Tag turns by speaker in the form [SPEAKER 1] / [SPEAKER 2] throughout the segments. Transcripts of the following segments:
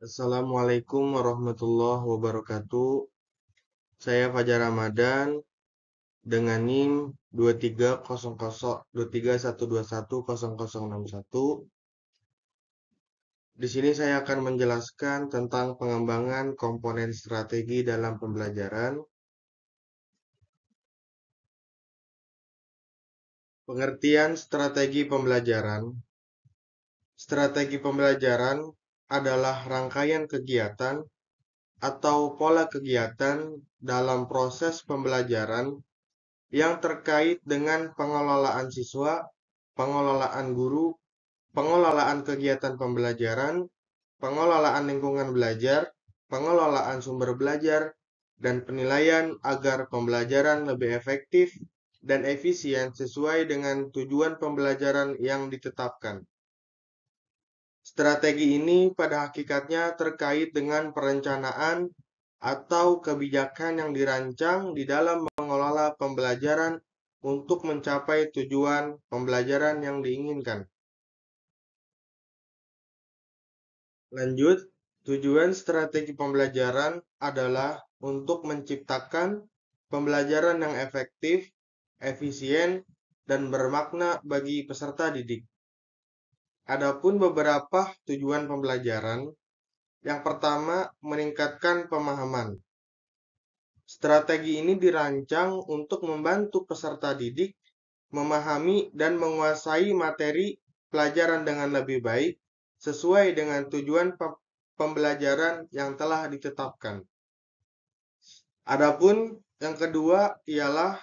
[SPEAKER 1] Assalamualaikum warahmatullahi wabarakatuh. Saya Fajar Ramadan dengan NIM 23002311210061. Di sini saya akan menjelaskan tentang pengembangan komponen strategi dalam pembelajaran. Pengertian strategi pembelajaran. Strategi pembelajaran adalah rangkaian kegiatan atau pola kegiatan dalam proses pembelajaran yang terkait dengan pengelolaan siswa, pengelolaan guru, pengelolaan kegiatan pembelajaran, pengelolaan lingkungan belajar, pengelolaan sumber belajar, dan penilaian agar pembelajaran lebih efektif dan efisien sesuai dengan tujuan pembelajaran yang ditetapkan. Strategi ini pada hakikatnya terkait dengan perencanaan atau kebijakan yang dirancang di dalam mengelola pembelajaran untuk mencapai tujuan pembelajaran yang diinginkan. Lanjut, tujuan strategi pembelajaran adalah untuk menciptakan pembelajaran yang efektif, efisien, dan bermakna bagi peserta didik. Adapun beberapa tujuan pembelajaran, yang pertama, meningkatkan pemahaman. Strategi ini dirancang untuk membantu peserta didik memahami dan menguasai materi pelajaran dengan lebih baik sesuai dengan tujuan pembelajaran yang telah ditetapkan. Adapun yang kedua ialah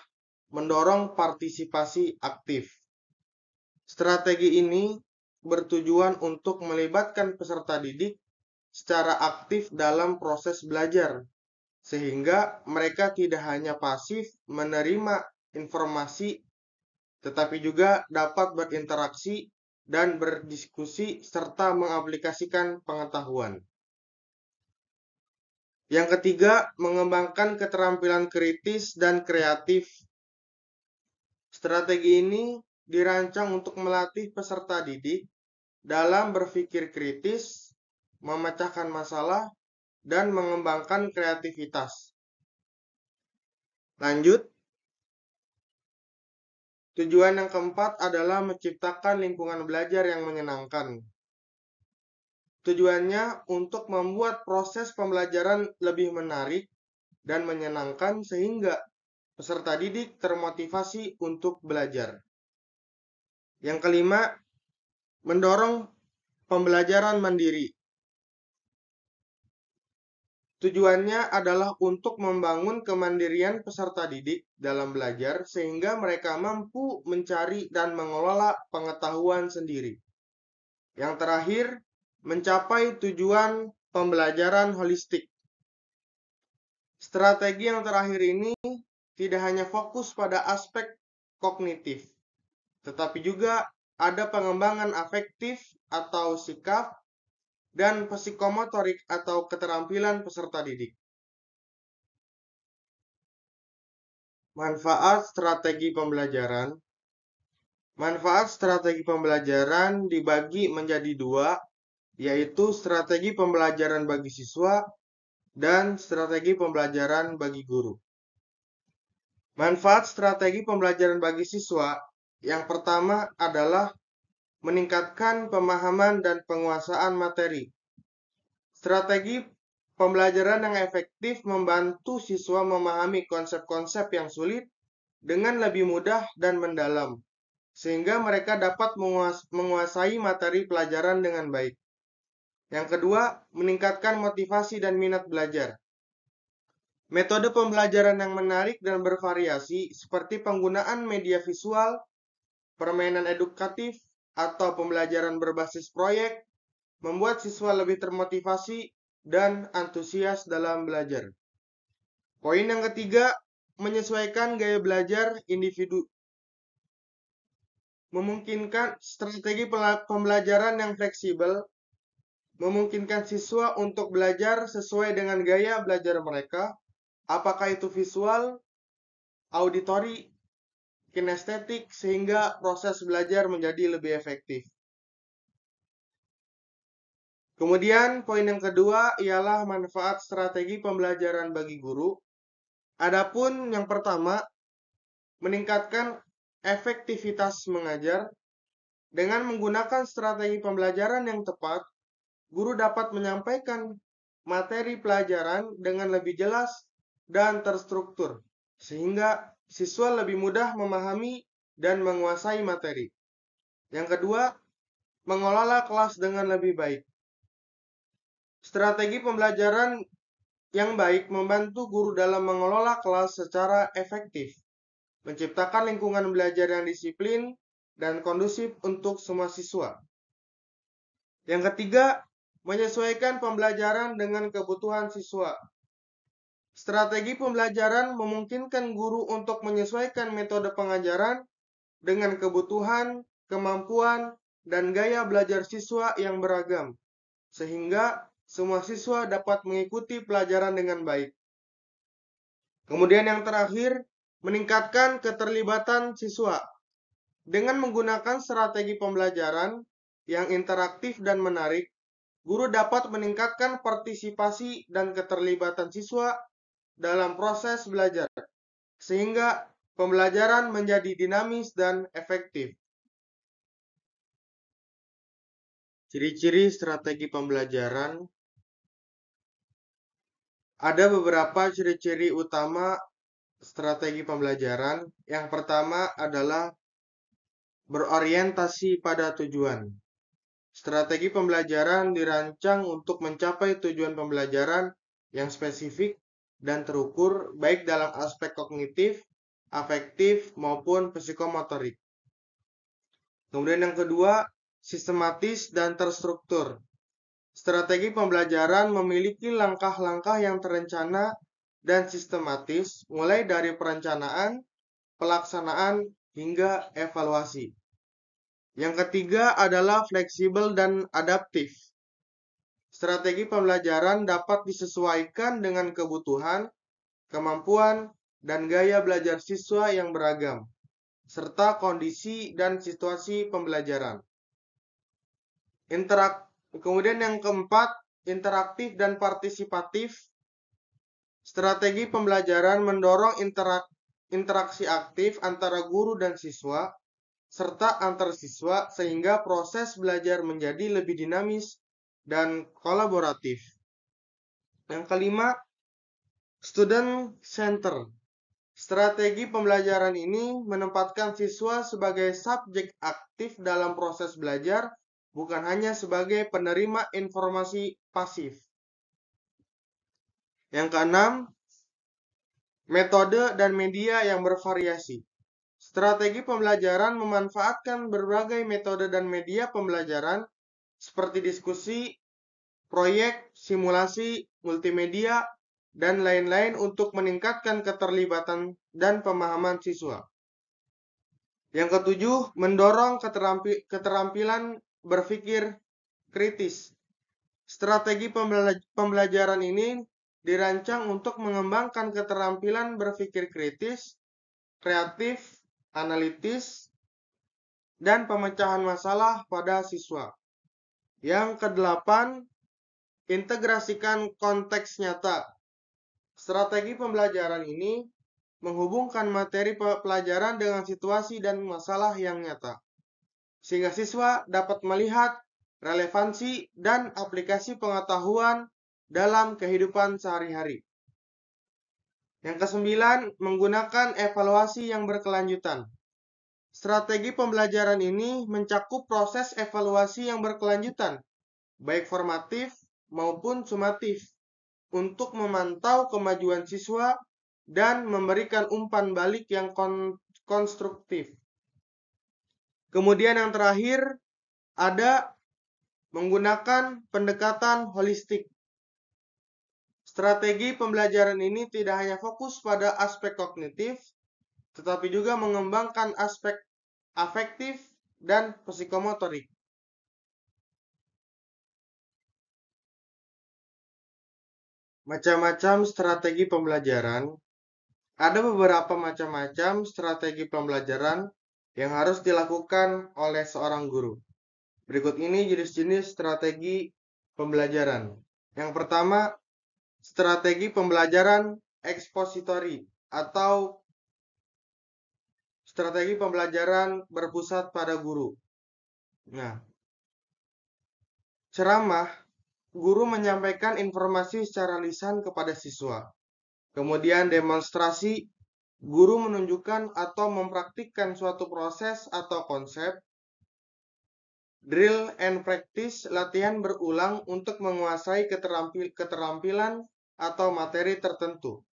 [SPEAKER 1] mendorong partisipasi aktif. Strategi ini bertujuan untuk melibatkan peserta didik secara aktif dalam proses belajar, sehingga mereka tidak hanya pasif menerima informasi, tetapi juga dapat berinteraksi dan berdiskusi serta mengaplikasikan pengetahuan. Yang ketiga, mengembangkan keterampilan kritis dan kreatif. Strategi ini dirancang untuk melatih peserta didik dalam berpikir kritis, memecahkan masalah, dan mengembangkan kreativitas. Lanjut, tujuan yang keempat adalah menciptakan lingkungan belajar yang menyenangkan. Tujuannya untuk membuat proses pembelajaran lebih menarik dan menyenangkan sehingga peserta didik termotivasi untuk belajar. Yang kelima, mendorong pembelajaran mandiri. Tujuannya adalah untuk membangun kemandirian peserta didik dalam belajar sehingga mereka mampu mencari dan mengelola pengetahuan sendiri. Yang terakhir, mencapai tujuan pembelajaran holistik. Strategi yang terakhir ini tidak hanya fokus pada aspek kognitif, tetapi juga ada pengembangan afektif atau sikap dan psikomotorik atau keterampilan peserta didik. Manfaat strategi pembelajaran. Manfaat strategi pembelajaran dibagi menjadi dua, yaitu strategi pembelajaran bagi siswa dan strategi pembelajaran bagi guru. Manfaat strategi pembelajaran bagi siswa yang pertama adalah meningkatkan pemahaman dan penguasaan materi. Strategi pembelajaran yang efektif membantu siswa memahami konsep-konsep yang sulit dengan lebih mudah dan mendalam, sehingga mereka dapat menguasai materi pelajaran dengan baik. Yang kedua, meningkatkan motivasi dan minat belajar. Metode pembelajaran yang menarik dan bervariasi seperti penggunaan media visual, permainan edukatif, atau pembelajaran berbasis proyek membuat siswa lebih termotivasi dan antusias dalam belajar. Poin yang ketiga, menyesuaikan gaya belajar individu. Memungkinkan strategi pembelajaran yang fleksibel, memungkinkan siswa untuk belajar sesuai dengan gaya belajar mereka, apakah itu visual, auditori, kinestetik, sehingga proses belajar menjadi lebih efektif. Kemudian poin yang kedua ialah manfaat strategi pembelajaran bagi guru. Adapun yang pertama, meningkatkan efektivitas mengajar. Dengan menggunakan strategi pembelajaran yang tepat, guru dapat menyampaikan materi pelajaran dengan lebih jelas dan terstruktur, sehingga siswa lebih mudah memahami dan menguasai materi. Yang kedua, mengelola kelas dengan lebih baik. Strategi pembelajaran yang baik membantu guru dalam mengelola kelas secara efektif, menciptakan lingkungan belajar yang disiplin dan kondusif untuk semua siswa. Yang ketiga, menyesuaikan pembelajaran dengan kebutuhan siswa. Strategi pembelajaran memungkinkan guru untuk menyesuaikan metode pengajaran dengan kebutuhan, kemampuan, dan gaya belajar siswa yang beragam, sehingga semua siswa dapat mengikuti pelajaran dengan baik. Kemudian yang terakhir, meningkatkan keterlibatan siswa. Dengan menggunakan strategi pembelajaran yang interaktif dan menarik, guru dapat meningkatkan partisipasi dan keterlibatan siswa dalam proses belajar, sehingga pembelajaran menjadi dinamis dan efektif. Ciri-ciri strategi pembelajaran. Ada beberapa ciri-ciri utama strategi pembelajaran. Yang pertama adalah berorientasi pada tujuan. Strategi pembelajaran dirancang untuk mencapai tujuan pembelajaran yang spesifik dan terukur, baik dalam aspek kognitif, afektif, maupun psikomotorik. Kemudian yang kedua, sistematis dan terstruktur. Strategi pembelajaran memiliki langkah-langkah yang terencana dan sistematis, mulai dari perencanaan, pelaksanaan, hingga evaluasi. Yang ketiga adalah fleksibel dan adaptif. Strategi pembelajaran dapat disesuaikan dengan kebutuhan, kemampuan, dan gaya belajar siswa yang beragam, serta kondisi dan situasi pembelajaran. Kemudian yang keempat, interaktif dan partisipatif. Strategi pembelajaran mendorong interaksi aktif antara guru dan siswa, serta antar siswa, sehingga proses belajar menjadi lebih dinamis dan kolaboratif. Yang kelima, student center. Strategi pembelajaran ini menempatkan siswa sebagai subjek aktif dalam proses belajar, bukan hanya sebagai penerima informasi pasif. Yang keenam, metode dan media yang bervariasi. Strategi pembelajaran memanfaatkan berbagai metode dan media pembelajaran seperti diskusi, proyek, simulasi, multimedia, dan lain-lain untuk meningkatkan keterlibatan dan pemahaman siswa. Yang ketujuh, mendorong keterampilan berpikir kritis. Strategi pembelajaran ini dirancang untuk mengembangkan keterampilan berpikir kritis, kreatif, analitis, dan pemecahan masalah pada siswa. Yang kedelapan, integrasikan konteks nyata. Strategi pembelajaran ini menghubungkan materi pelajaran dengan situasi dan masalah yang nyata, sehingga siswa dapat melihat relevansi dan aplikasi pengetahuan dalam kehidupan sehari-hari. Yang kesembilan, menggunakan evaluasi yang berkelanjutan. Strategi pembelajaran ini mencakup proses evaluasi yang berkelanjutan, baik formatif maupun sumatif, untuk memantau kemajuan siswa dan memberikan umpan balik yang konstruktif. Kemudian yang terakhir, ada menggunakan pendekatan holistik. Strategi pembelajaran ini tidak hanya fokus pada aspek kognitif, tetapi juga mengembangkan aspek afektif dan psikomotorik. Macam-macam strategi pembelajaran. Ada beberapa macam-macam strategi pembelajaran yang harus dilakukan oleh seorang guru. Berikut ini jenis-jenis strategi pembelajaran. Yang pertama, strategi pembelajaran ekspositori atau strategi pembelajaran berpusat pada guru. Nah, ceramah, guru menyampaikan informasi secara lisan kepada siswa. Kemudian demonstrasi, guru menunjukkan atau mempraktikkan suatu proses atau konsep. Drill and practice, latihan berulang untuk menguasai keterampilan atau materi tertentu.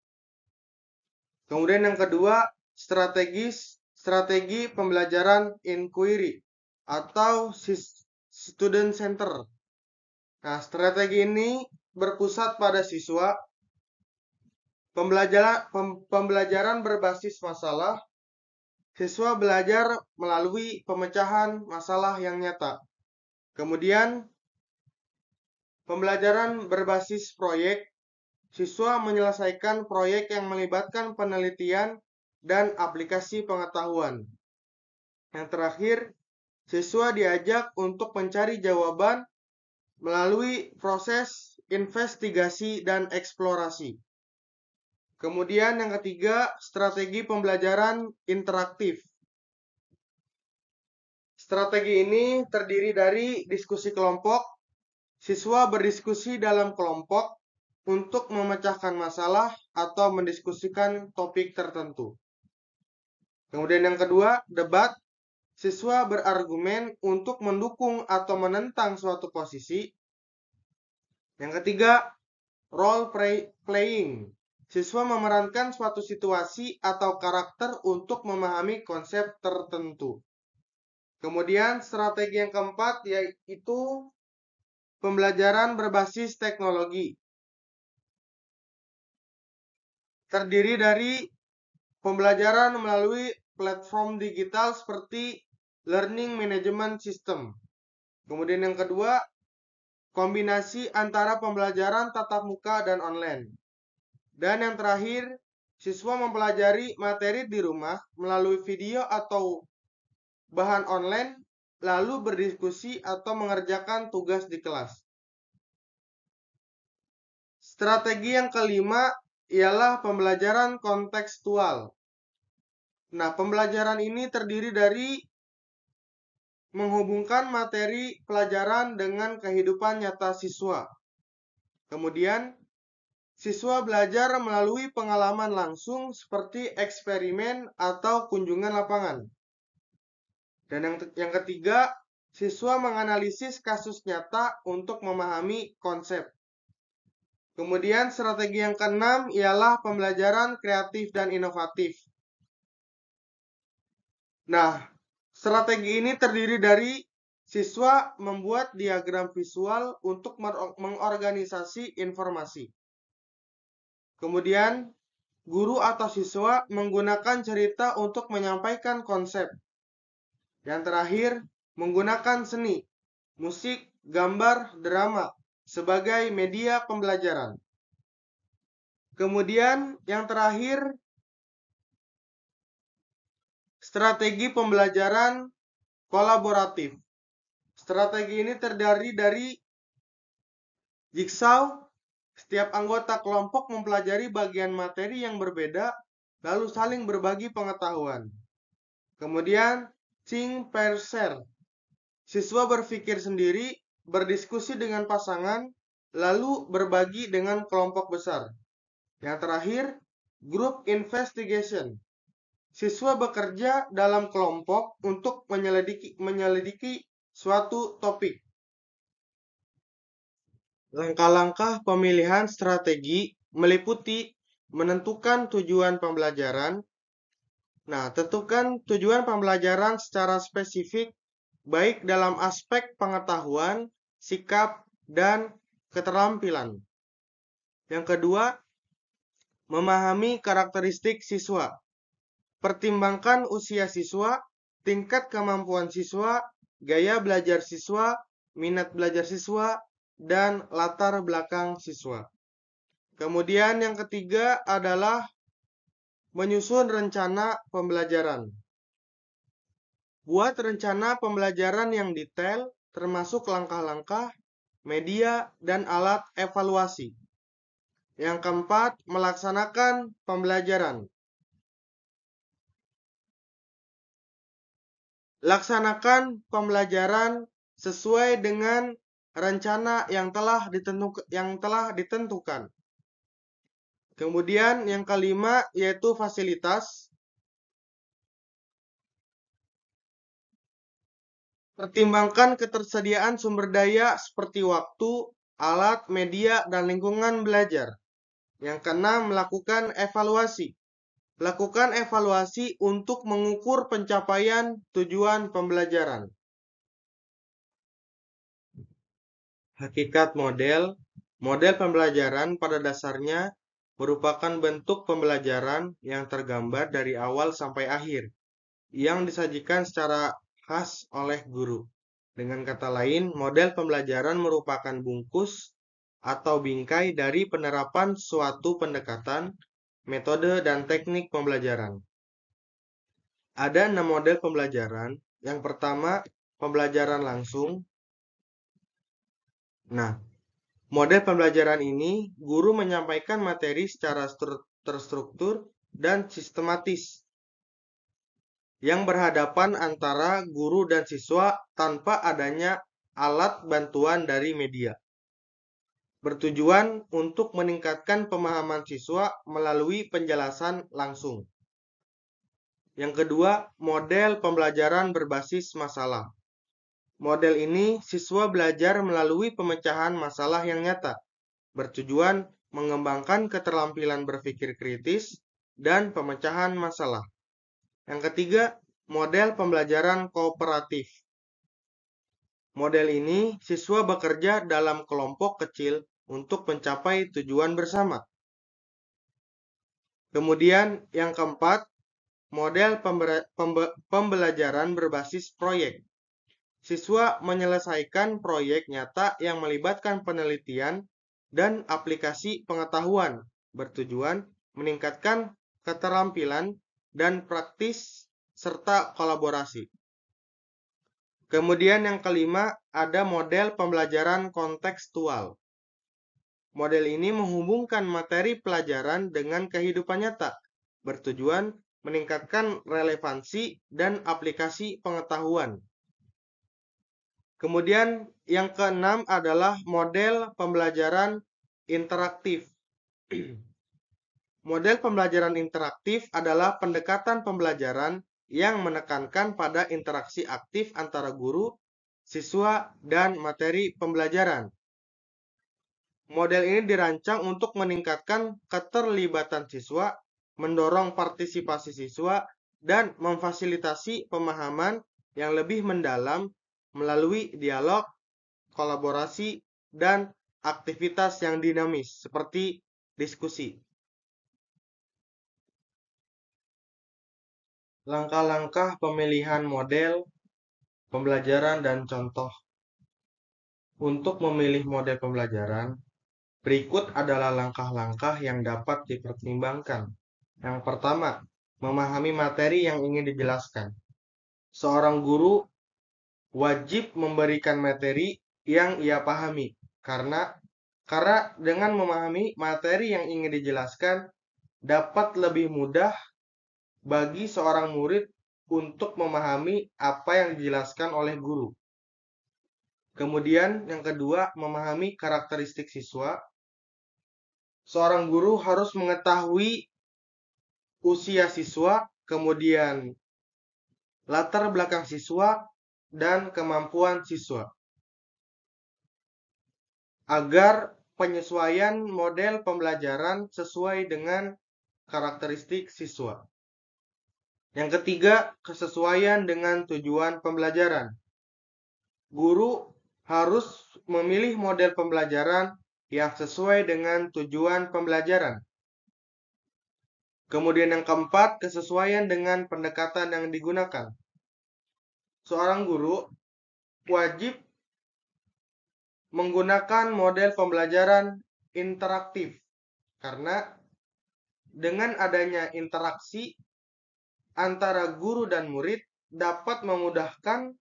[SPEAKER 1] Kemudian yang kedua, strategi pembelajaran inquiry atau student center. Nah, strategi ini berpusat pada siswa. Pembelajaran berbasis masalah. Siswa belajar melalui pemecahan masalah yang nyata. Kemudian, pembelajaran berbasis proyek. Siswa menyelesaikan proyek yang melibatkan penelitian dan aplikasi pengetahuan. Yang terakhir, siswa diajak untuk mencari jawaban melalui proses investigasi dan eksplorasi. Kemudian yang ketiga, strategi pembelajaran interaktif. Strategi ini terdiri dari diskusi kelompok. Siswa berdiskusi dalam kelompok untuk memecahkan masalah atau mendiskusikan topik tertentu. Kemudian yang kedua, debat. Siswa berargumen untuk mendukung atau menentang suatu posisi. Yang ketiga, role playing. Siswa memerankan suatu situasi atau karakter untuk memahami konsep tertentu. Kemudian strategi yang keempat yaitu pembelajaran berbasis teknologi. Terdiri dari pembelajaran melalui platform digital seperti learning management system. Kemudian yang kedua, kombinasi antara pembelajaran tatap muka dan online. Dan yang terakhir, siswa mempelajari materi di rumah melalui video atau bahan online, lalu berdiskusi atau mengerjakan tugas di kelas. Strategi yang kelima ialah pembelajaran kontekstual. Nah, pembelajaran ini terdiri dari menghubungkan materi pelajaran dengan kehidupan nyata siswa. Kemudian, siswa belajar melalui pengalaman langsung seperti eksperimen atau kunjungan lapangan. Dan yang ketiga, siswa menganalisis kasus nyata untuk memahami konsep. Kemudian strategi yang keenam ialah pembelajaran kreatif dan inovatif. Nah, strategi ini terdiri dari siswa membuat diagram visual untuk mengorganisasi informasi. Kemudian, guru atau siswa menggunakan cerita untuk menyampaikan konsep. Yang terakhir, menggunakan seni, musik, gambar, drama sebagai media pembelajaran. Kemudian, yang terakhir, strategi pembelajaran kolaboratif. Strategi ini terdiri dari jigsaw. Setiap anggota kelompok mempelajari bagian materi yang berbeda, lalu saling berbagi pengetahuan. Kemudian, think, pair, share. Siswa berpikir sendiri, berdiskusi dengan pasangan, lalu berbagi dengan kelompok besar. Yang terakhir, group investigation. Siswa bekerja dalam kelompok untuk menyelidiki suatu topik. Langkah-langkah pemilihan strategi meliputi menentukan tujuan pembelajaran. Nah, tentukan tujuan pembelajaran secara spesifik, baik dalam aspek pengetahuan, sikap, dan keterampilan. Yang kedua, memahami karakteristik siswa. Pertimbangkan usia siswa, tingkat kemampuan siswa, gaya belajar siswa, minat belajar siswa, dan latar belakang siswa. Kemudian yang ketiga adalah menyusun rencana pembelajaran. Buat rencana pembelajaran yang detail, termasuk langkah-langkah, media, dan alat evaluasi. Yang keempat, melaksanakan pembelajaran. Laksanakan pembelajaran sesuai dengan rencana yang telah ditentukan. Kemudian yang kelima yaitu fasilitas. Pertimbangkan ketersediaan sumber daya seperti waktu, alat, media, dan lingkungan belajar. Yang keenam, melakukan evaluasi. Lakukan evaluasi untuk mengukur pencapaian tujuan pembelajaran. Hakikat model. Model pembelajaran pada dasarnya merupakan bentuk pembelajaran yang tergambar dari awal sampai akhir, yang disajikan secara khas oleh guru. Dengan kata lain, model pembelajaran merupakan bungkus atau bingkai dari penerapan suatu pendekatan, metode, dan teknik pembelajaran. Ada 6 model pembelajaran. Yang pertama, pembelajaran langsung. Nah, model pembelajaran ini, guru menyampaikan materi secara terstruktur dan sistematis, yang berhadapan antara guru dan siswa tanpa adanya alat bantuan dari media. Bertujuan untuk meningkatkan pemahaman siswa melalui penjelasan langsung. Yang kedua, model pembelajaran berbasis masalah. Model ini siswa belajar melalui pemecahan masalah yang nyata, bertujuan mengembangkan keterampilan berpikir kritis dan pemecahan masalah. Yang ketiga, model pembelajaran kooperatif. Model ini, siswa bekerja dalam kelompok kecil untuk mencapai tujuan bersama. Kemudian, yang keempat, model pembelajaran berbasis proyek. Siswa menyelesaikan proyek nyata yang melibatkan penelitian dan aplikasi pengetahuan, bertujuan meningkatkan keterampilan dan praktis serta kolaborasi. Kemudian yang kelima, ada model pembelajaran kontekstual. Model ini menghubungkan materi pelajaran dengan kehidupan nyata, bertujuan meningkatkan relevansi dan aplikasi pengetahuan. Kemudian yang keenam adalah model pembelajaran interaktif. Model pembelajaran interaktif adalah pendekatan pembelajaran yang menekankan pada interaksi aktif antara guru, siswa, dan materi pembelajaran. Model ini dirancang untuk meningkatkan keterlibatan siswa, mendorong partisipasi siswa, dan memfasilitasi pemahaman yang lebih mendalam melalui dialog, kolaborasi, dan aktivitas yang dinamis seperti diskusi. Langkah-langkah pemilihan model pembelajaran dan contoh. Untuk memilih model pembelajaran, berikut adalah langkah-langkah yang dapat dipertimbangkan. Yang pertama, memahami materi yang ingin dijelaskan. Seorang guru wajib memberikan materi yang ia pahami, karena dengan memahami materi yang ingin dijelaskan dapat lebih mudah bagi seorang murid untuk memahami apa yang dijelaskan oleh guru. Kemudian yang kedua, memahami karakteristik siswa. Seorang guru harus mengetahui usia siswa, kemudian latar belakang siswa, dan kemampuan siswa, agar penyesuaian model pembelajaran sesuai dengan karakteristik siswa. Yang ketiga, kesesuaian dengan tujuan pembelajaran. Guru harus memilih model pembelajaran yang sesuai dengan tujuan pembelajaran. Kemudian yang keempat, kesesuaian dengan pendekatan yang digunakan. Seorang guru wajib menggunakan model pembelajaran interaktif, karena dengan adanya interaksi antara guru dan murid dapat memudahkan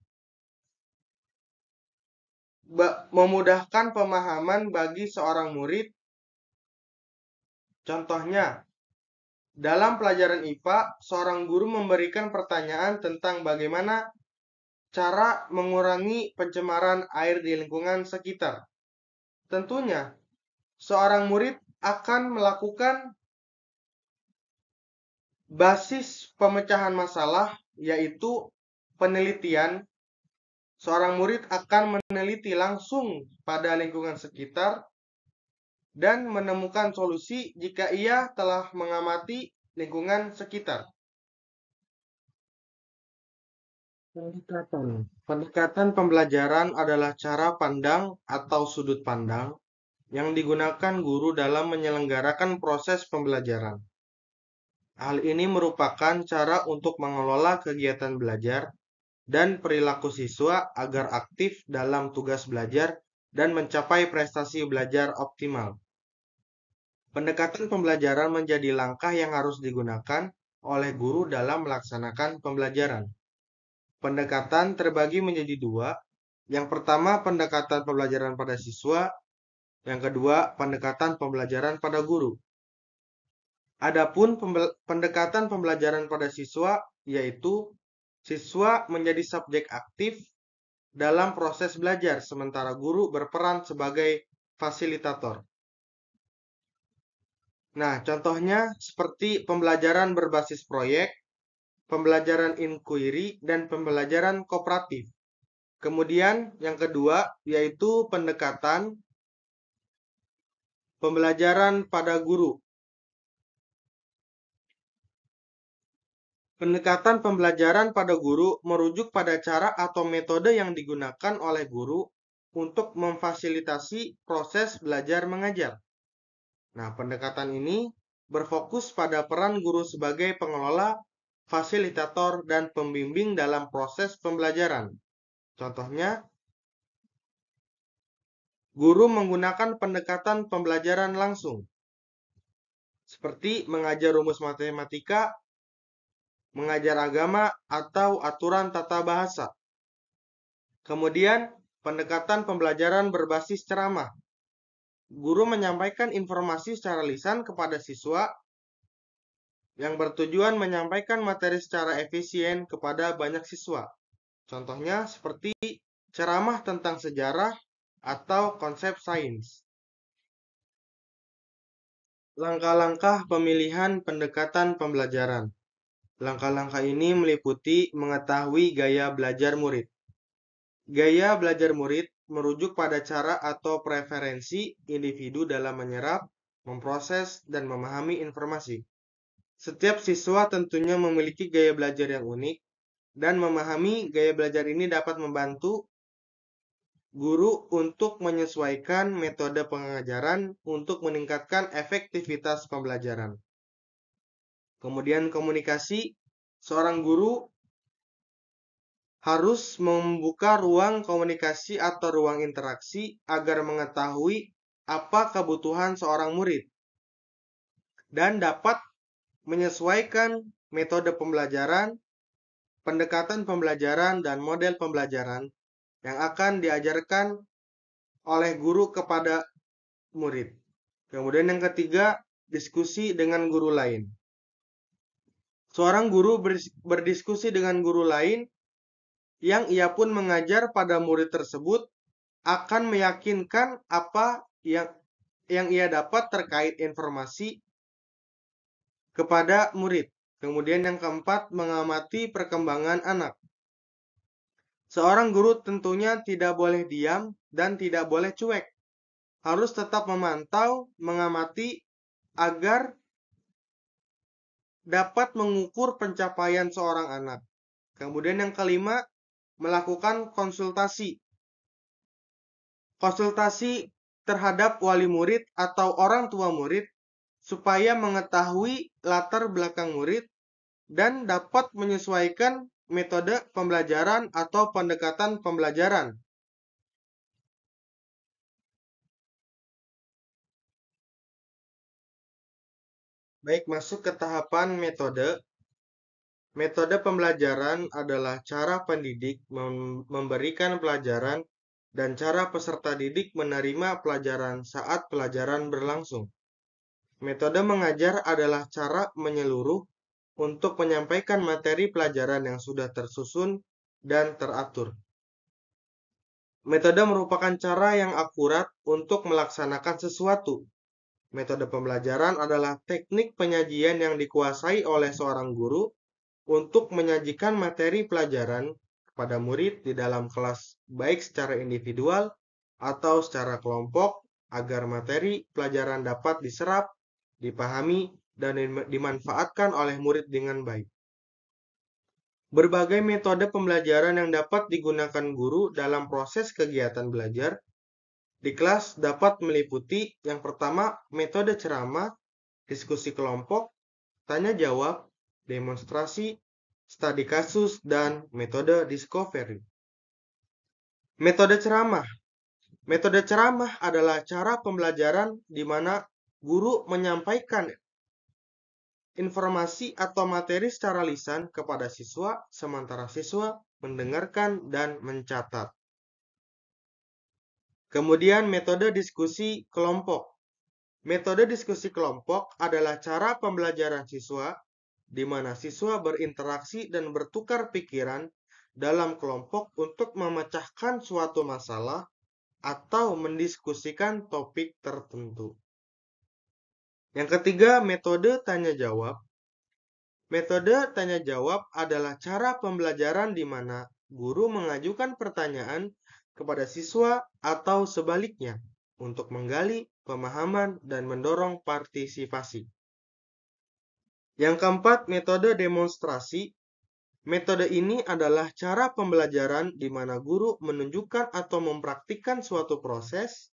[SPEAKER 1] memudahkan pemahaman bagi seorang murid. Contohnya, dalam pelajaran IPA, seorang guru memberikan pertanyaan tentang bagaimana cara mengurangi pencemaran air di lingkungan sekitar. Tentunya, seorang murid akan melakukan basis pemecahan masalah, yaitu penelitian. Seorang murid akan meneliti langsung pada lingkungan sekitar dan menemukan solusi jika ia telah mengamati lingkungan sekitar. Pendekatan pembelajaran adalah cara pandang atau sudut pandang yang digunakan guru dalam menyelenggarakan proses pembelajaran. Hal ini merupakan cara untuk mengelola kegiatan belajar dan perilaku siswa agar aktif dalam tugas belajar dan mencapai prestasi belajar optimal. Pendekatan pembelajaran menjadi langkah yang harus digunakan oleh guru dalam melaksanakan pembelajaran. Pendekatan terbagi menjadi dua. Yang pertama, pendekatan pembelajaran pada siswa. Yang kedua, pendekatan pembelajaran pada guru. Adapun pendekatan pembelajaran pada siswa, yaitu siswa menjadi subjek aktif dalam proses belajar, sementara guru berperan sebagai fasilitator. Nah, contohnya seperti pembelajaran berbasis proyek, pembelajaran inquiry, dan pembelajaran kooperatif. Kemudian yang kedua yaitu pendekatan pembelajaran pada guru. Pendekatan pembelajaran pada guru merujuk pada cara atau metode yang digunakan oleh guru untuk memfasilitasi proses belajar mengajar. Nah, pendekatan ini berfokus pada peran guru sebagai pengelola, fasilitator, dan pembimbing dalam proses pembelajaran. Contohnya, guru menggunakan pendekatan pembelajaran langsung, seperti mengajar rumus matematika, mengajar agama, atau aturan tata bahasa. Kemudian, pendekatan pembelajaran berbasis ceramah. Guru menyampaikan informasi secara lisan kepada siswa yang bertujuan menyampaikan materi secara efisien kepada banyak siswa. Contohnya seperti ceramah tentang sejarah atau konsep sains. Langkah-langkah pemilihan pendekatan pembelajaran. Langkah-langkah ini meliputi mengetahui gaya belajar murid. Gaya belajar murid merujuk pada cara atau preferensi individu dalam menyerap, memproses, dan memahami informasi. Setiap siswa tentunya memiliki gaya belajar yang unik, dan memahami gaya belajar ini dapat membantu guru untuk menyesuaikan metode pengajaran untuk meningkatkan efektivitas pembelajaran. Kemudian komunikasi, seorang guru harus membuka ruang komunikasi atau ruang interaksi agar mengetahui apa kebutuhan seorang murid dan dapat menyesuaikan metode pembelajaran, pendekatan pembelajaran, dan model pembelajaran yang akan diajarkan oleh guru kepada murid. Kemudian yang ketiga, diskusi dengan guru lain. Seorang guru berdiskusi dengan guru lain yang ia pun mengajar pada murid tersebut akan meyakinkan apa yang ia dapat terkait informasi kepada murid. Kemudian yang keempat, mengamati perkembangan anak. Seorang guru tentunya tidak boleh diam dan tidak boleh cuek. Harus tetap memantau, mengamati agar dapat mengukur pencapaian seorang anak. Kemudian yang kelima, melakukan konsultasi. Konsultasi terhadap wali murid atau orang tua murid supaya mengetahui latar belakang murid dan dapat menyesuaikan metode pembelajaran atau pendekatan pembelajaran. Baik, masuk ke tahapan metode. Metode pembelajaran adalah cara pendidik memberikan pelajaran dan cara peserta didik menerima pelajaran saat pelajaran berlangsung. Metode mengajar adalah cara menyeluruh untuk menyampaikan materi pelajaran yang sudah tersusun dan teratur. Metode merupakan cara yang akurat untuk melaksanakan sesuatu. Metode pembelajaran adalah teknik penyajian yang dikuasai oleh seorang guru untuk menyajikan materi pelajaran kepada murid di dalam kelas, baik secara individual atau secara kelompok, agar materi pelajaran dapat diserap, dipahami, dan dimanfaatkan oleh murid dengan baik. Berbagai metode pembelajaran yang dapat digunakan guru dalam proses kegiatan belajar di kelas dapat meliputi yang pertama, metode ceramah, diskusi kelompok, tanya jawab, demonstrasi, studi kasus, dan metode discovery. Metode ceramah. Metode ceramah adalah cara pembelajaran di mana guru menyampaikan informasi atau materi secara lisan kepada siswa, sementara siswa mendengarkan dan mencatat. Kemudian metode diskusi kelompok. Metode diskusi kelompok adalah cara pembelajaran siswa di mana siswa berinteraksi dan bertukar pikiran dalam kelompok untuk memecahkan suatu masalah atau mendiskusikan topik tertentu. Yang ketiga, metode tanya jawab. Metode tanya jawab adalah cara pembelajaran di mana guru mengajukan pertanyaan kepada siswa atau sebaliknya untuk menggali pemahaman dan mendorong partisipasi. Yang keempat, metode demonstrasi. Metode ini adalah cara pembelajaran di mana guru menunjukkan atau mempraktikkan suatu proses,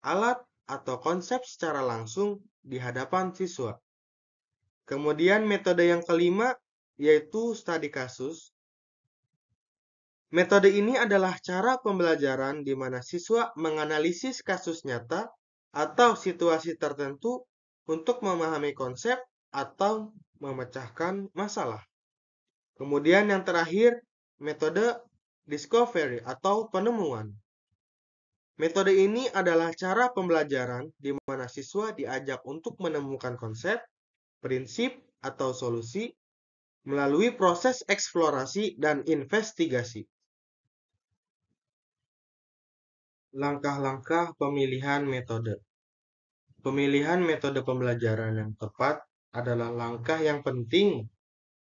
[SPEAKER 1] alat, atau konsep secara langsung di hadapan siswa. Kemudian metode yang kelima yaitu studi kasus. Metode ini adalah cara pembelajaran di mana siswa menganalisis kasus nyata atau situasi tertentu untuk memahami konsep atau memecahkan masalah. Kemudian yang terakhir, metode discovery atau penemuan. Metode ini adalah cara pembelajaran di mana siswa diajak untuk menemukan konsep, prinsip, atau solusi melalui proses eksplorasi dan investigasi. Langkah-langkah pemilihan metode. Pemilihan metode pembelajaran yang tepat adalah langkah yang penting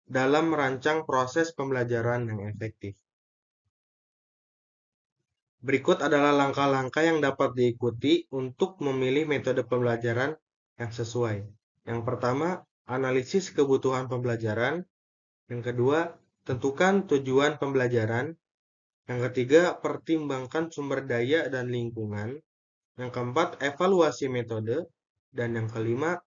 [SPEAKER 1] dalam merancang proses pembelajaran yang efektif. Berikut adalah langkah-langkah yang dapat diikuti untuk memilih metode pembelajaran yang sesuai. Yang pertama, analisis kebutuhan pembelajaran. Yang kedua, tentukan tujuan pembelajaran. Yang ketiga, pertimbangkan sumber daya dan lingkungan. Yang keempat, evaluasi metode. Dan yang kelima,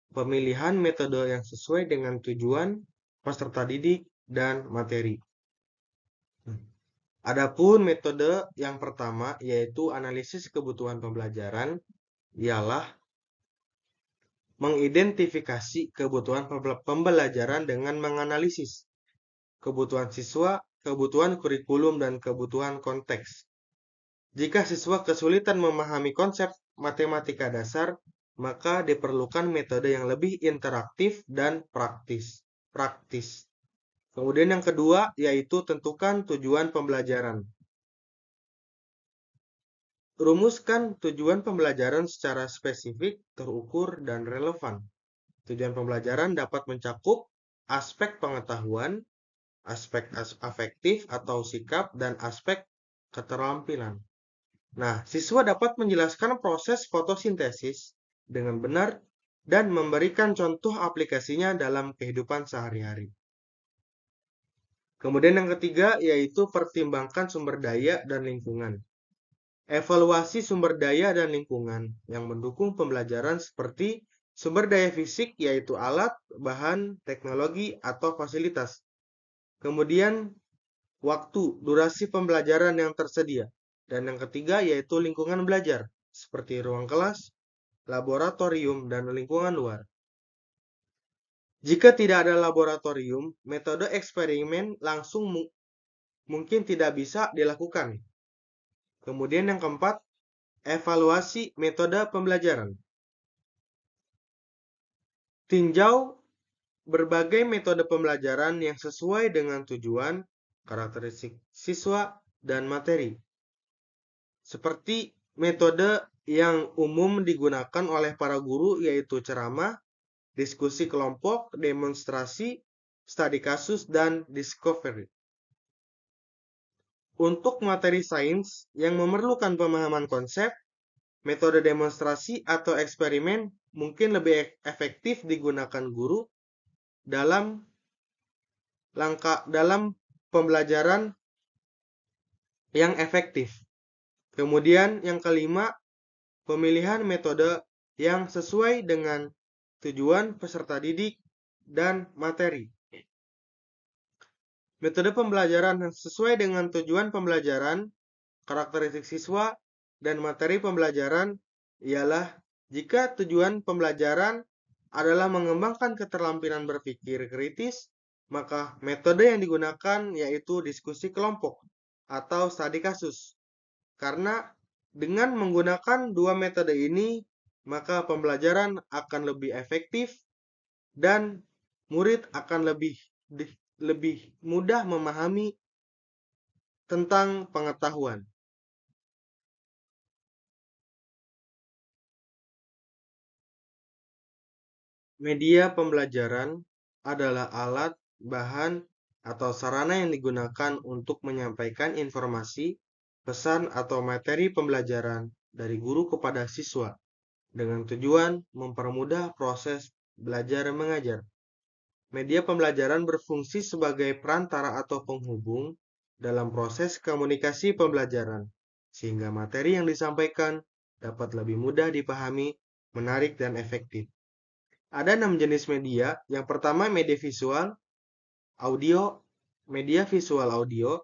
[SPEAKER 1] pemilihan metode yang sesuai dengan tujuan peserta didik dan materi. Adapun metode yang pertama yaitu analisis kebutuhan pembelajaran ialah mengidentifikasi kebutuhan pembelajaran dengan menganalisis kebutuhan siswa, kebutuhan kurikulum, dan kebutuhan konteks. Jika siswa kesulitan memahami konsep matematika dasar, maka diperlukan metode yang lebih interaktif dan praktis. Kemudian yang kedua yaitu tentukan tujuan pembelajaran. Rumuskan tujuan pembelajaran secara spesifik, terukur, dan relevan. Tujuan pembelajaran dapat mencakup aspek pengetahuan, aspek afektif atau sikap, dan aspek keterampilan. Nah, siswa dapat menjelaskan proses fotosintesis dengan benar dan memberikan contoh aplikasinya dalam kehidupan sehari-hari. Kemudian yang ketiga yaitu pertimbangkan sumber daya dan lingkungan. Evaluasi sumber daya dan lingkungan yang mendukung pembelajaran seperti sumber daya fisik yaitu alat, bahan, teknologi, atau fasilitas. Kemudian waktu, durasi pembelajaran yang tersedia. Dan yang ketiga yaitu lingkungan belajar seperti ruang kelas, laboratorium, dan lingkungan luar. Jika tidak ada laboratorium, metode eksperimen langsung mungkin tidak bisa dilakukan. Kemudian yang keempat, evaluasi metode pembelajaran. Tinjau berbagai metode pembelajaran yang sesuai dengan tujuan, karakteristik siswa, dan materi. Seperti metode yang umum digunakan oleh para guru yaitu ceramah, diskusi kelompok, demonstrasi, studi kasus, dan discovery. Untuk materi sains yang memerlukan pemahaman konsep, metode demonstrasi atau eksperimen mungkin lebih efektif digunakan guru dalam pembelajaran yang efektif. Kemudian yang kelima, pemilihan metode yang sesuai dengan tujuan peserta didik dan materi. Metode pembelajaran yang sesuai dengan tujuan pembelajaran, karakteristik siswa, dan materi pembelajaran ialah jika tujuan pembelajaran adalah mengembangkan keterampilan berpikir kritis, maka metode yang digunakan yaitu diskusi kelompok atau studi kasus. Karena dengan menggunakan dua metode ini, maka pembelajaran akan lebih efektif dan murid akan lebih mudah memahami tentang pengetahuan. Media pembelajaran adalah alat, bahan, atau sarana yang digunakan untuk menyampaikan informasi, pesan, atau materi pembelajaran dari guru kepada siswa dengan tujuan mempermudah proses belajar mengajar. Media pembelajaran berfungsi sebagai perantara atau penghubung dalam proses komunikasi pembelajaran, sehingga materi yang disampaikan dapat lebih mudah dipahami, menarik, dan efektif. Ada 6 jenis media. Yang pertama, media visual, audio, media visual audio,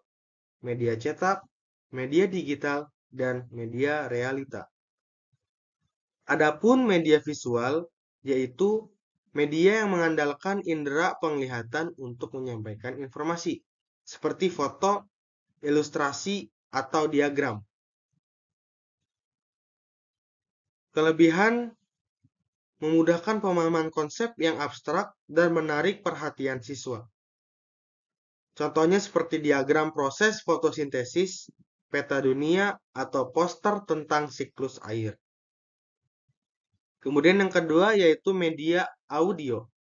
[SPEAKER 1] media cetak, media digital, dan media realita. Adapun media visual yaitu media yang mengandalkan indera penglihatan untuk menyampaikan informasi, seperti foto, ilustrasi, atau diagram. Kelebihan memudahkan pemahaman konsep yang abstrak dan menarik perhatian siswa. Contohnya seperti diagram proses fotosintesis, peta dunia, atau poster tentang siklus air. Kemudian yang kedua yaitu media audio.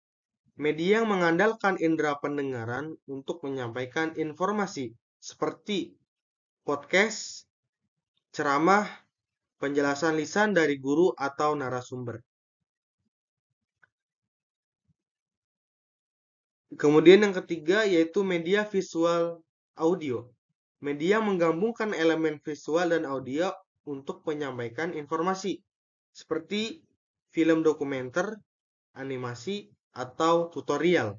[SPEAKER 1] Media yang mengandalkan indera pendengaran untuk menyampaikan informasi seperti podcast, ceramah, penjelasan lisan dari guru atau narasumber. Kemudian yang ketiga yaitu media visual audio. Media menggabungkan elemen visual dan audio untuk menyampaikan informasi, seperti film dokumenter, animasi, atau tutorial.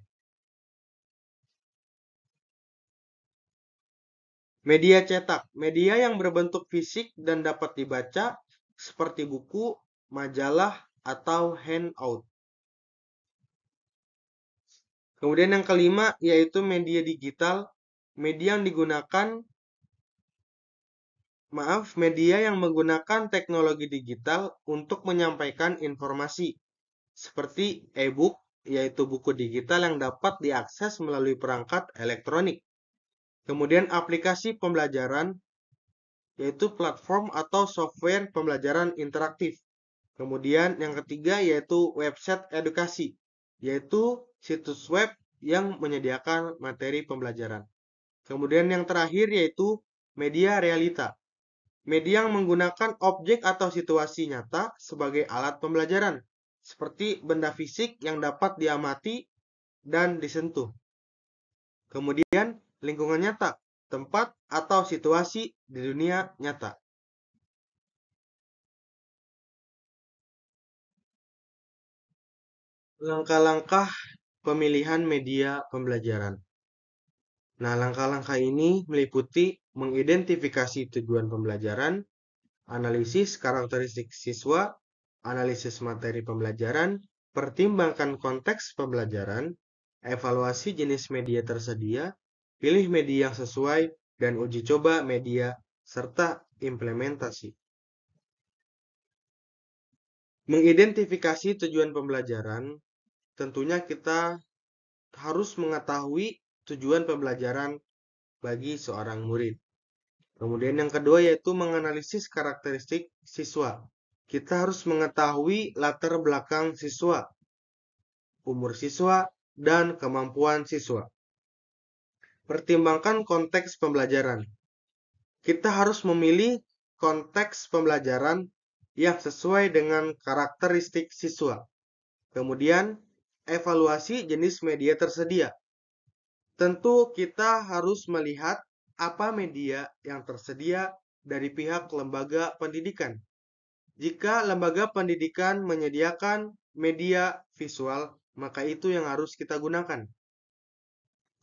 [SPEAKER 1] Media cetak, media yang berbentuk fisik dan dapat dibaca, seperti buku, majalah, atau handout. Kemudian yang kelima yaitu media digital, media yang menggunakan teknologi digital untuk menyampaikan informasi, seperti e-book, yaitu buku digital yang dapat diakses melalui perangkat elektronik. Kemudian aplikasi pembelajaran, yaitu platform atau software pembelajaran interaktif. Kemudian yang ketiga yaitu website edukasi, yaitu situs web yang menyediakan materi pembelajaran. Kemudian yang terakhir yaitu media realita. Media yang menggunakan objek atau situasi nyata sebagai alat pembelajaran, seperti benda fisik yang dapat diamati dan disentuh. Kemudian lingkungan nyata, tempat atau situasi di dunia nyata. Langkah-langkah pemilihan media pembelajaran. Nah, langkah-langkah ini meliputi mengidentifikasi tujuan pembelajaran, analisis karakteristik siswa, analisis materi pembelajaran, pertimbangkan konteks pembelajaran, evaluasi jenis media tersedia, pilih media yang sesuai, dan uji coba media serta implementasi. Mengidentifikasi tujuan pembelajaran, tentunya kita harus mengetahui tujuan pembelajaran bagi seorang murid. Kemudian yang kedua yaitu menganalisis karakteristik siswa. Kita harus mengetahui latar belakang siswa, umur siswa, dan kemampuan siswa. Pertimbangkan konteks pembelajaran. Kita harus memilih konteks pembelajaran yang sesuai dengan karakteristik siswa. Kemudian, evaluasi jenis media tersedia. Tentu kita harus melihat apa media yang tersedia dari pihak lembaga pendidikan. Jika lembaga pendidikan menyediakan media visual, maka itu yang harus kita gunakan.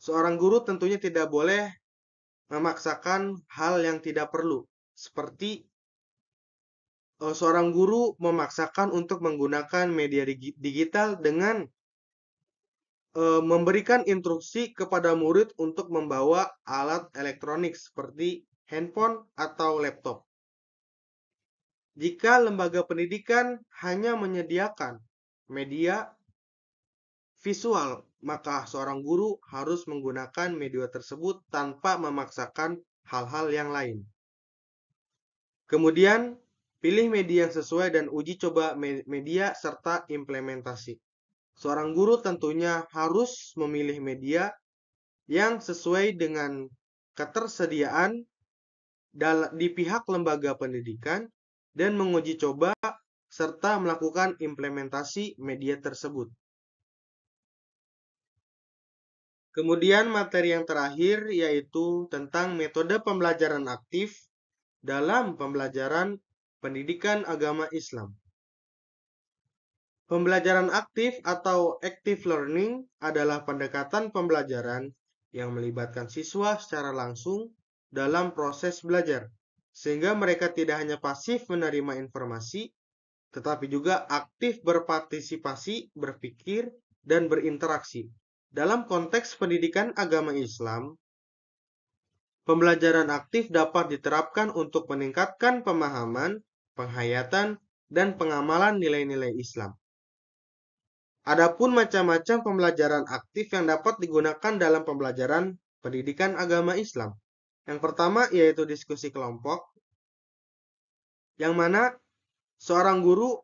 [SPEAKER 1] Seorang guru tentunya tidak boleh memaksakan hal yang tidak perlu, seperti seorang guru memaksakan untuk menggunakan media digital dengan memberikan instruksi kepada murid untuk membawa alat elektronik seperti handphone atau laptop. Jika lembaga pendidikan hanya menyediakan media visual, maka seorang guru harus menggunakan media tersebut tanpa memaksakan hal-hal yang lain. Kemudian, pilih media yang sesuai dan uji coba media serta implementasi. Seorang guru tentunya harus memilih media yang sesuai dengan ketersediaan di pihak lembaga pendidikan dan menguji coba serta melakukan implementasi media tersebut. Kemudian materi yang terakhir yaitu tentang metode pembelajaran aktif dalam pembelajaran pendidikan agama Islam. Pembelajaran aktif atau active learning adalah pendekatan pembelajaran yang melibatkan siswa secara langsung dalam proses belajar, sehingga mereka tidak hanya pasif menerima informasi, tetapi juga aktif berpartisipasi, berpikir, dan berinteraksi. Dalam konteks pendidikan agama Islam, pembelajaran aktif dapat diterapkan untuk meningkatkan pemahaman, penghayatan, dan pengamalan nilai-nilai Islam. Adapun macam-macam pembelajaran aktif yang dapat digunakan dalam pembelajaran pendidikan agama Islam. Yang pertama yaitu diskusi kelompok, yang mana seorang guru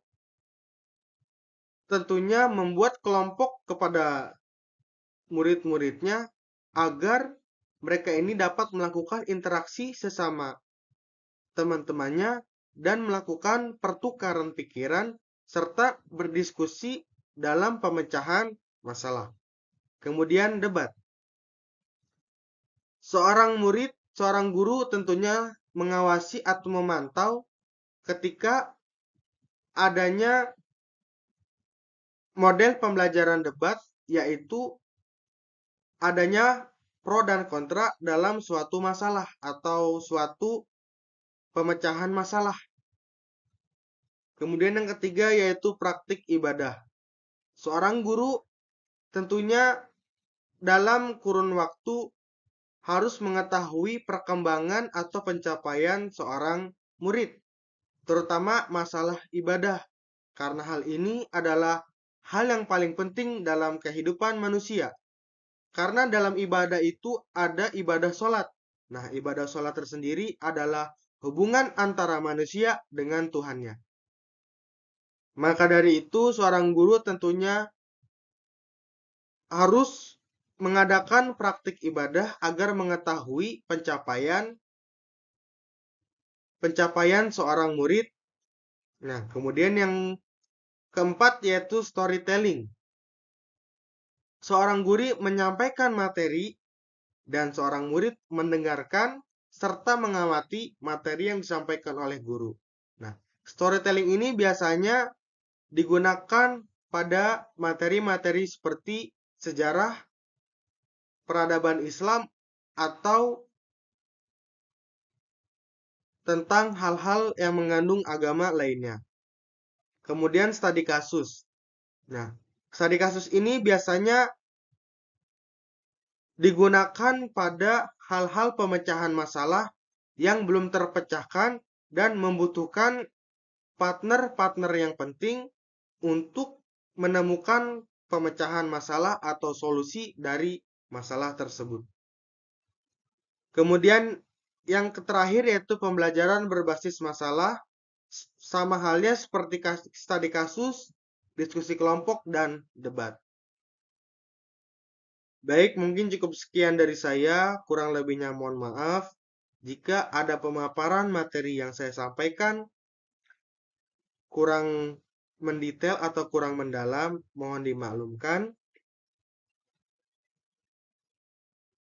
[SPEAKER 1] tentunya membuat kelompok kepada murid-muridnya agar mereka ini dapat melakukan interaksi sesama teman-temannya dan melakukan pertukaran pikiran serta berdiskusi dalam pemecahan masalah. Kemudian debat. Seorang guru tentunya mengawasi atau memantau ketika adanya model pembelajaran debat, yaitu adanya pro dan kontra dalam suatu masalah atau suatu pemecahan masalah. Kemudian yang ketiga yaitu praktik ibadah. Seorang guru tentunya dalam kurun waktu harus mengetahui perkembangan atau pencapaian seorang murid, terutama masalah ibadah, karena hal ini adalah hal yang paling penting dalam kehidupan manusia. Karena dalam ibadah itu ada ibadah sholat. Nah, ibadah sholat tersendiri adalah hubungan antara manusia dengan Tuhannya. Maka dari itu, seorang guru tentunya harus mengadakan praktik ibadah agar mengetahui pencapaian seorang murid. Nah, kemudian yang keempat yaitu storytelling. Seorang guru menyampaikan materi dan seorang murid mendengarkan serta mengamati materi yang disampaikan oleh guru. Nah, storytelling ini biasanya digunakan pada materi-materi seperti sejarah, peradaban Islam, atau tentang hal-hal yang mengandung agama lainnya. Kemudian studi kasus. Nah, studi kasus ini biasanya digunakan pada hal-hal pemecahan masalah yang belum terpecahkan dan membutuhkan partner-partner yang penting untuk menemukan pemecahan masalah atau solusi dari masalah tersebut. Kemudian yang terakhir yaitu pembelajaran berbasis masalah, sama halnya seperti studi kasus, diskusi kelompok, dan debat. Baik, mungkin cukup sekian dari saya, kurang lebihnya mohon maaf. Jika ada pemaparan materi yang saya sampaikan kurang mendetail atau kurang mendalam, mohon dimaklumkan.